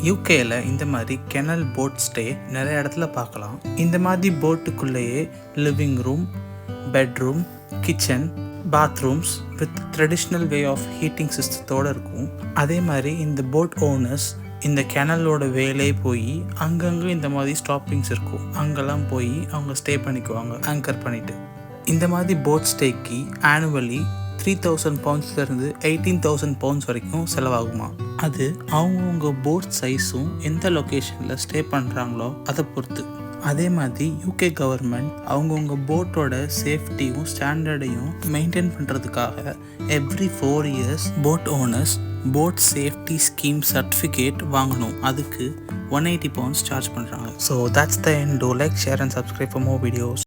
யூகேல இந்த மாதிரி கெனல் போட் ஸ்டே நிறைய இடத்துல பார்க்கலாம். இந்த மாதிரி போட்டுக்குள்ளேயே living room, bedroom, kitchen, bathrooms with traditional way of heating சிஸ்டத்தோடு இருக்கும். அதே மாதிரி இந்த போட் ஓனர்ஸ் இந்த கெனலோட வேலே போய் அங்கங்கே இந்த மாதிரி ஸ்டாப்பிங்ஸ் இருக்கும், அங்கெல்லாம் போய் அவங்க ஸ்டே பண்ணிக்குவாங்க ஆங்கர் பண்ணிவிட்டு. இந்த மாதிரி போட் ஸ்டேக்கு ஆனுவலி £3,000 £18,000 வரைக்கும் செலவாகுமா. அது அவங்கவுங்க போட் சைஸும் எந்த லொக்கேஷனில் ஸ்டே பண்ணுறாங்களோ அதை பொறுத்து. அதே மாதிரி யூகே கவர்மெண்ட் அவங்கவுங்க போட்டோட சேஃப்டியும் ஸ்டாண்டர்டையும் மெயின்டைன் பண்ணுறதுக்காக every 4 years boat owners boat safety scheme certificate வாங்கணும். அதுக்கு £180 சார்ஜ் பண்ணுறாங்க. So that's the end. Do like, share and subscribe for more videos.